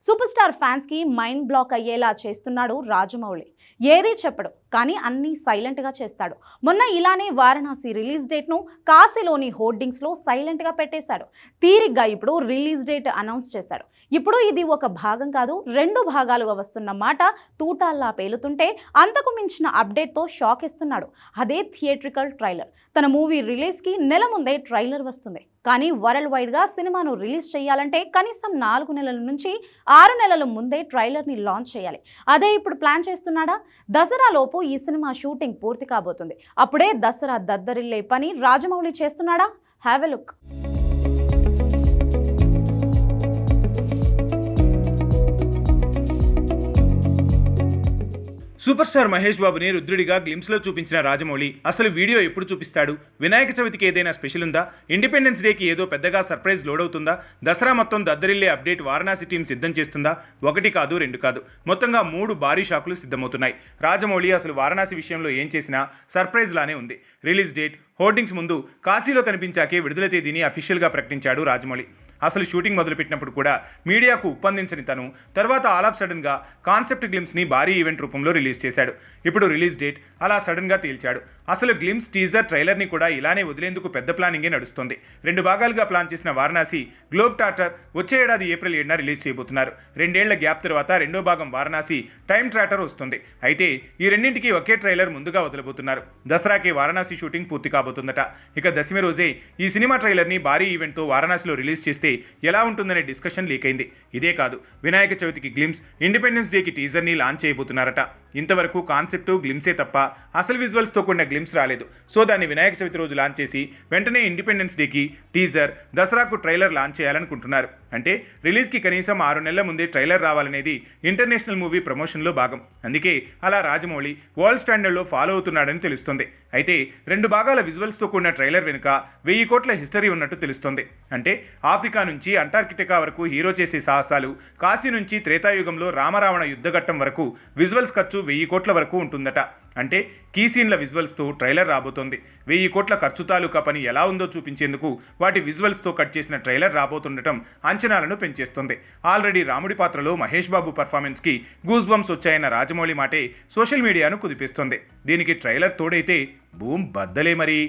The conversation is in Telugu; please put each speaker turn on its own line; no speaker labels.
సూపర్ స్టార్ ఫ్యాన్స్ కి మైండ్ బ్లాక్ అయ్యేలా చేస్తున్నాడు రాజమౌళి. ఏదీ చెప్పడు, కానీ అన్నీ సైలెంట్ గా చేస్తాడు. మొన్న ఇలానే వారణాసి రిలీజ్ డేట్ ను కాశీలోని హోర్డింగ్స్ లో సైలెంట్ గా పెట్టేశాడు. తీరిగ్గా ఇప్పుడు రిలీజ్ డేట్ అనౌన్స్ చేశాడు. ఇప్పుడు ఇది ఒక భాగం కాదు, 2 భాగాలుగా వస్తున్న మాట తూటాల్లా పేలుతుంటే అంతకు మించిన అప్డేట్ తో షాక్ ఇస్తున్నాడు. అదే థియేట్రికల్ ట్రైలర్. తన మూవీ రిలీజ్ కి నెల ముందే ట్రైలర్ వస్తుంది. కానీ వరల్డ్ వైడ్ గా సినిమాను రిలీజ్ చేయాలంటే కనీసం 4 నెలల నుంచి 6 నెలల ముందే ట్రైలర్ ని లాంచ్ చేయాలి. అదే ఇప్పుడు ప్లాన్ చేస్తున్నాడా? దసరా లోపు ఈ సినిమా షూటింగ్ పూర్తి కాబోతుంది. అప్పుడే దసరా దద్దరిల్లే పని రాజమౌళి చేస్తున్నాడా? Have a look.
Super star Mahesh బాబుని రుద్రుడిగా గ్లిమ్స్లో చూపించిన రాజమౌళి అసలు వీడియో ఎప్పుడు చూపిస్తాడు? వినాయక చవితికి ఏదైనా స్పెషల్ ఉందా? ఇండిపెండెన్స్ డేకి ఏదో పెద్దగా సర్ప్రైజ్ లోడ్ అవుతుందా? దసరా మొత్తం దద్దరిల్లే అప్డేట్ వారణాసి టీం సిద్ధం చేస్తుందా? 1 కాదు 2 కాదు, మొత్తంగా 3 భారీ షాకులు సిద్ధమవుతున్నాయి. రాజమౌళి అసలు వారణాసి విషయంలో ఏం చేసినా సర్ప్రైజ్ లానే ఉంది. రిలీజ్ డేట్, హోర్డింగ్స్ ముందు కాశీలో కనిపించాకే విడుదల తేదీని అఫీషియల్గా ప్రకటించాడు రాజమౌళి. అసలు షూటింగ్ మొదలుపెట్టినప్పుడు కూడా మీడియాకు ఉప్పందించని తను తర్వాత ఆల్ ఆఫ్ సడన్గా కాన్సెప్ట్ గ్లిమ్స్ని భారీ ఈవెంట్ రూపంలో రిలీజ్ చేశాడు. ఇప్పుడు రిలీజ్ డేట్ అలా సడన్గా తేల్చాడు. అసలు గ్లిమ్స్ టీజర్ ట్రైలర్ని కూడా ఇలానే వదిలేందుకు పెద్ద ప్లానింగే నడుస్తుంది. 2 భాగాలుగా ప్లాన్ చేసిన వారణాసి గ్లోబ్ టాటర్ వచ్చే ఏడాది ఏప్రిల్ 7న రిలీజ్ చేయబోతున్నారు. 2 ఏళ్ల గ్యాప్ తర్వాత 2వ భాగం వారణాసి టైమ్ ట్రాటర్ వస్తుంది. అయితే ఈ రెండింటికి ఒకే ట్రైలర్ ముందుగా వదలబోతున్నారు. దసరాకి వారణాసి షూటింగ్ పూర్తి కాబోతుందట. ఇక దశమి రోజే ఈ సినిమా ట్రైలర్ని భారీ ఈవెంట్తో వారణాసిలో రిలీజ్ చేస్తే ఎలా ఉంటుందనే డిస్కషన్ లీక్ అయింది. ఇదే కాదు, వినాయక చవితికి గ్లిమ్స్, ఇండిపెండెన్స్ డేకి టీజర్ని లాంచ్ చేయబోతున్నారట. ఇంతవరకు కాన్సెప్ట్ గ్లిమ్సే తప్ప అసలు విజువల్స్తో కూడిన గ్లిమ్స్ రాలేదు. సో దాన్ని వినాయక చవితి రోజు లాంచ్ చేసి వెంటనే ఇండిపెండెన్స్ డేకి టీజర్, దసరాకు ట్రైలర్ లాంచ్ చేయాలనుకుంటున్నారు. అంటే రిలీజ్కి కనీసం 6 నెలల ముందే ట్రైలర్ రావాలనేది ఇంటర్నేషనల్ మూవీ ప్రమోషన్లో భాగం. అందుకే అలా రాజమౌళి వరల్డ్ స్టాండర్డ్లో ఫాలో అవుతున్నాడని తెలుస్తుంది. అయితే 2 భాగాల విజువల్స్తో కూడిన ట్రైలర్ వెనుక 1000 కోట్ల హిస్టరీ ఉన్నట్టు తెలుస్తుంది. అంటే ఆఫ్రికా నుంచి అంటార్కిటికా వరకు హీరో చేసే సాహసాలు, కాశీ నుంచి త్రేతాయుగంలో రామరావణ యుద్ధఘట్టం వరకు విజువల్స్ ఖర్చు 1000 కోట్ల వరకు ఉంటుందట. అంటే కీ సీన్ల విజువల్స్తో ట్రైలర్ రాబోతోంది. 1000 కోట్ల ఖర్చు తాలూకా పని ఎలా ఉందో చూపించేందుకు వాటి విజువల్స్తో కట్ చేసిన ట్రైలర్ రాబోతుండటం అంచనాలను పెంచేస్తుంది. ఆల్రెడీ రాముడి పాత్రలో మహేష్ బాబు పర్ఫార్మెన్స్కి గూస్ బంప్స్ వచ్చాయన్న రాజమౌళి మాటే సోషల్ మీడియాను కుదిపిస్తుంది. దీనికి ట్రైలర్ తోడైతే బూమ్ బద్దలే మరి.